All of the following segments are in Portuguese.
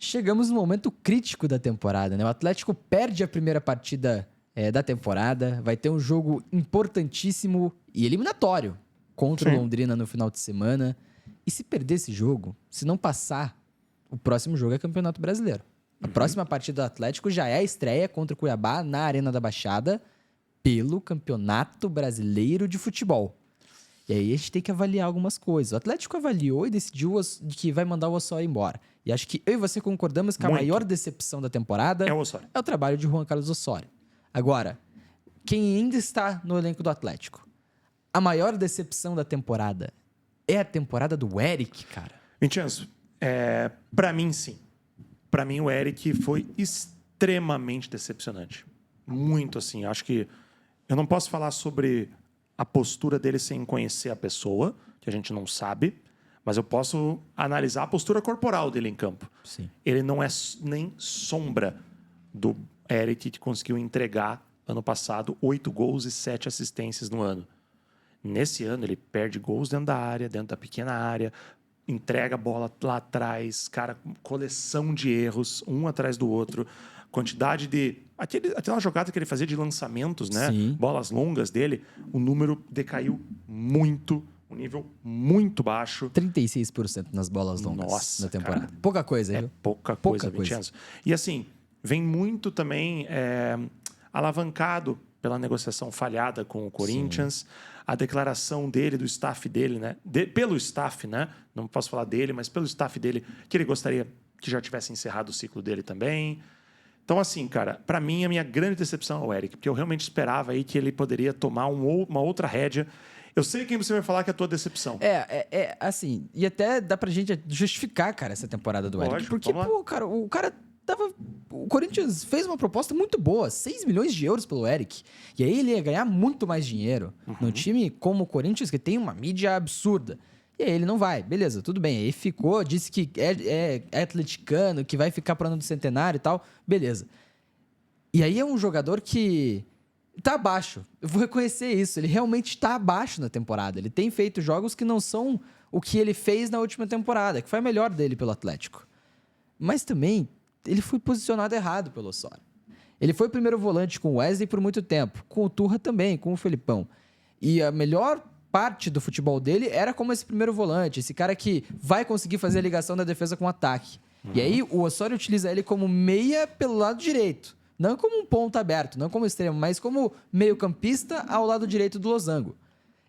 Chegamos no momento crítico da temporada, né? O Atlético perde a primeira partida da temporada, vai ter um jogo importantíssimo e eliminatório contra o Londrina no final de semana. E se perder esse jogo, se não passar, o próximo jogo é Campeonato Brasileiro. A próxima partida do Atlético já é a estreia contra o Cuiabá na Arena da Baixada pelo Campeonato Brasileiro de Futebol. E aí a gente tem que avaliar algumas coisas. O Atlético avaliou e decidiu que vai mandar o Osorio embora. E acho que eu e você concordamos que a maior decepção da temporada é o trabalho de Juan Carlos Osorio. Agora, quem ainda está no elenco do Atlético? A maior decepção da temporada é a temporada do Eric, cara? Vincenzo, pra mim, sim. Pra mim, o Eric foi extremamente decepcionante. Muito, assim. Acho que eu não posso falar sobre a postura dele sem conhecer a pessoa, que a gente não sabe, mas eu posso analisar a postura corporal dele em campo. Sim. Ele não é nem sombra do Eric que conseguiu entregar, ano passado, 8 gols e 7 assistências no ano. Nesse ano, ele perde gols dentro da área, dentro da pequena área, entrega a bola lá atrás, cara, coleção de erros, um atrás do outro, quantidade de... Aquela jogada que ele fazia de lançamentos, né? Sim. Bolas longas dele, o número decaiu muito, um nível muito baixo. 36% nas bolas longas na temporada. Cara, pouca coisa, viu? Pouca coisa, Vincenzo. E assim, vem muito também alavancado pela negociação falhada com o Corinthians, sim, a declaração dele, do staff dele, né? Pelo staff, né? Não posso falar dele, mas pelo staff dele, que ele gostaria que já tivesse encerrado o ciclo dele também. Então, assim, cara, pra mim, a minha grande decepção é o Eric, porque eu realmente esperava aí que ele poderia tomar uma outra rédea. Eu sei quem você vai falar que é a tua decepção. Assim, e até dá pra gente justificar, cara, essa temporada do Eric. Porque, pô, cara, o cara tava... O Corinthians fez uma proposta muito boa, 6 milhões de euros pelo Eric. E aí ele ia ganhar muito mais dinheiro num time como o Corinthians, que tem uma mídia absurda. E aí ele não vai, beleza, tudo bem. Aí ficou, disse que é atleticano, que vai ficar pro ano do centenário e tal, beleza. E aí é um jogador que tá abaixo. Eu vou reconhecer isso, ele realmente tá abaixo na temporada. Ele tem feito jogos que não são o que ele fez na última temporada, que foi a melhor dele pelo Atlético. Mas também, ele foi posicionado errado pelo Osorio. Ele foi primeiro volante com o Wesley por muito tempo, com o Turra também, com o Felipão. E a melhor parte do futebol dele era como esse primeiro volante, esse cara que vai conseguir fazer a ligação da defesa com o ataque. E aí o Osorio utiliza ele como meia pelo lado direito. Não como um ponta aberto, não como extremo, mas como meio-campista ao lado direito do losango.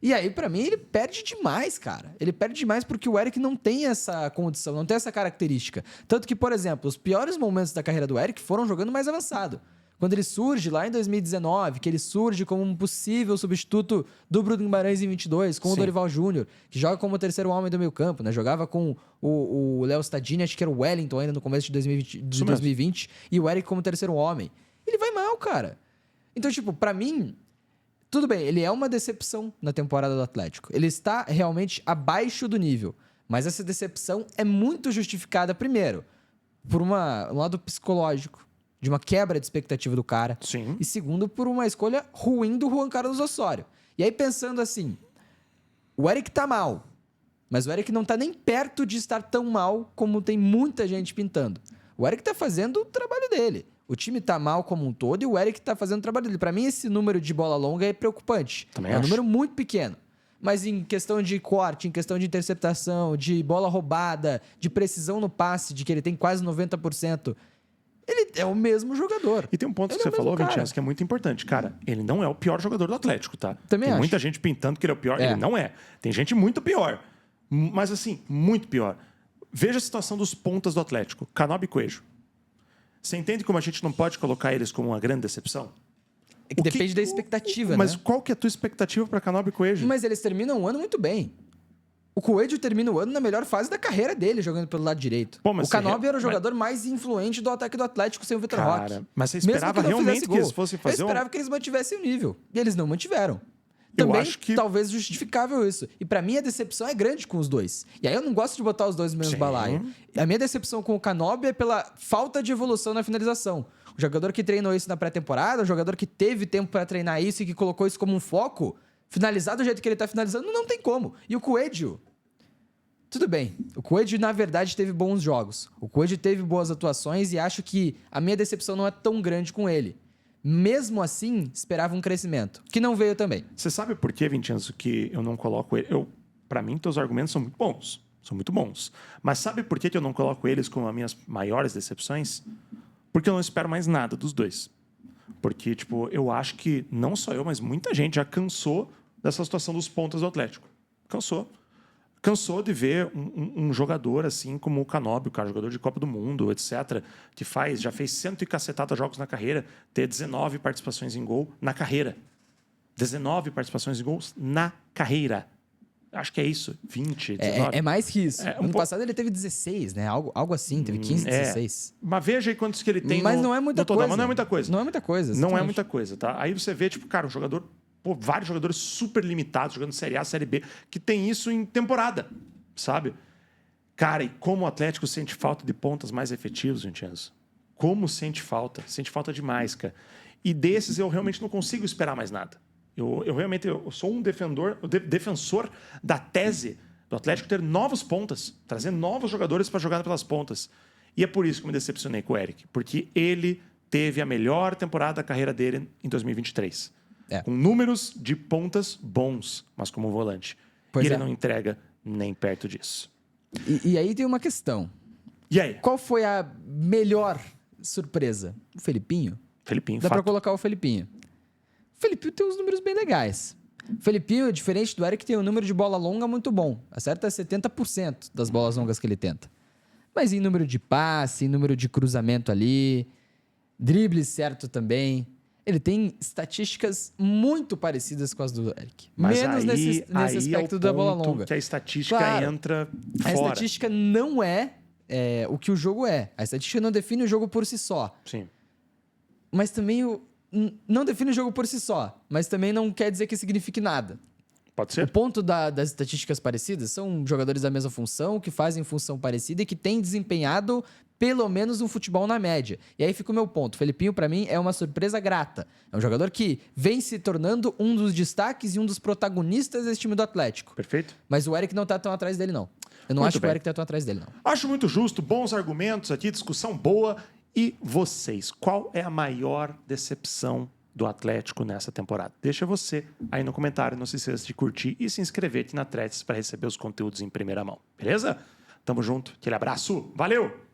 E aí, pra mim, ele perde demais, cara. Ele perde demais porque o Eric não tem essa condição, não tem essa característica. Tanto que, por exemplo, os piores momentos da carreira do Eric foram jogando mais avançado. Quando ele surge lá em 2019, que ele surge como um possível substituto do Bruno Guimarães em 22, com o Dorival Júnior, que joga como o terceiro homem do meio campo, né? Jogava com o Léo Stadini, acho que era o Wellington ainda no começo de 2020, e o Eric como terceiro homem. Ele vai mal, cara. Então, tipo, pra mim, tudo bem, ele é uma decepção na temporada do Atlético. Ele está realmente abaixo do nível. Mas essa decepção é muito justificada, primeiro, por um lado psicológico, de uma quebra de expectativa do cara. Sim. E segundo, por uma escolha ruim do Juan Carlos Osorio. E aí, pensando assim, o Eric tá mal, mas o Eric não tá nem perto de estar tão mal como tem muita gente pintando. O Eric tá fazendo o trabalho dele. O time tá mal como um todo e o Eric tá fazendo o trabalho dele. Pra mim, esse número de bola longa é preocupante. É um número muito pequeno. Mas em questão de corte, em questão de interceptação, de bola roubada, de precisão no passe, de que ele tem quase 90%, ele é o mesmo jogador. E tem um ponto que você falou, Vincenzo, que é muito importante. Cara, ele não é o pior jogador do Atlético, tá? Também tem acho. muita gente pintando que ele é o pior. Ele não é. Tem gente muito pior. Mas assim, muito pior. Veja a situação dos pontas do Atlético. Canobi e Coelho. Você entende como a gente não pode colocar eles como uma grande decepção? É que depende da expectativa, mas né? qual que é a tua expectativa para Canobi e Coelho? Mas eles terminam o ano muito bem. O Coelho termina o ano na melhor fase da carreira dele, jogando pelo lado direito. Pô, o Canobi era o jogador mais influente do ataque do Atlético sem o Vitor Roque. Mas você esperava realmente que eles fossem fazer Eu esperava que eles mantivessem o nível. E eles não mantiveram. Também, eu acho que talvez justificável isso. E pra mim a decepção é grande com os dois. E aí eu não gosto de botar os dois no mesmo balaio. A minha decepção com o Canobi é pela falta de evolução na finalização. O jogador que treinou isso na pré-temporada, o jogador que teve tempo pra treinar isso e que colocou isso como um foco, finalizar do jeito que ele tá finalizando, não tem como. E o Coelho, Tudo bem, o Coelho, na verdade, teve bons jogos. O Coelho teve boas atuações e acho que a minha decepção não é tão grande com ele. Mesmo assim, esperava um crescimento, que não veio também. Você sabe por que, Vincenzo, que eu não coloco ele? Para mim, teus argumentos são muito bons. São muito bons. Mas sabe por que eu não coloco eles como as minhas maiores decepções? Porque eu não espero mais nada dos dois. Porque, tipo, eu acho que não só eu, mas muita gente já cansou dessa situação dos pontas do Atlético. Cansou. Cansou de ver um jogador assim como o Canóbio, cara, jogador de Copa do Mundo, etc., que já fez 100 e cacetada jogos na carreira, ter 19 participações em gol na carreira. 19 participações em gols na carreira. Acho que é isso, 20, 19. É mais que isso. Ano passado ele teve 16, né? Algo assim, teve 15, 16. Mas veja aí quantos que ele tem Mas não é muita coisa. Mas não é muita coisa. Não é muita coisa. Não é exatamente. muita coisa, tá? Aí você vê, tipo, cara, um jogador... vários jogadores super limitados, jogando Série A, Série B, que tem isso em temporada, sabe? Cara, e como o Atlético sente falta de pontas mais efetivos, Vincenzo? Como sente falta? Sente falta demais, cara. E desses eu realmente não consigo esperar mais nada. Eu sou um defensor da tese do Atlético ter novos pontas, trazer novos jogadores para jogar pelas pontas. E é por isso que eu me decepcionei com o Eric, porque ele teve a melhor temporada da carreira dele em 2023. Com números de pontas bons, mas como volante. E ele não entrega nem perto disso. E aí tem uma questão. E aí? Qual foi a melhor surpresa? O Felipinho? Felipinho, Dá pra colocar o Felipinho. O Felipinho tem uns números bem legais. O Felipinho, diferente do Eric, tem um número de bola longa muito bom. Acerta 70% das bolas longas que ele tenta. Mas em número de passe, em número de cruzamento ali, drible certo também... Ele tem estatísticas muito parecidas com as do Eric. Mas menos nesse aspecto da bola longa. Que a estatística entra fora. A estatística não é o que o jogo é. A estatística não define o jogo por si só. Sim. Mas também não define o jogo por si só. Mas também não quer dizer que signifique nada. Pode ser. O ponto das estatísticas parecidas são jogadores da mesma função, que fazem função parecida e que têm desempenhado pelo menos um futebol na média. E aí fica o meu ponto. O Felipinho, pra mim, é uma surpresa grata. É um jogador que vem se tornando um dos destaques e um dos protagonistas desse time do Atlético. Perfeito. Mas o Eric não tá tão atrás dele, não. Eu não acho que o Eric tá tão atrás dele, não. Acho muito justo, bons argumentos aqui, discussão boa. E vocês, qual é a maior decepção do Atlético nessa temporada? Deixa você aí no comentário. Não se esqueça de curtir e se inscrever aqui na Threads para receber os conteúdos em primeira mão. Beleza? Tamo junto. Aquele abraço. Valeu!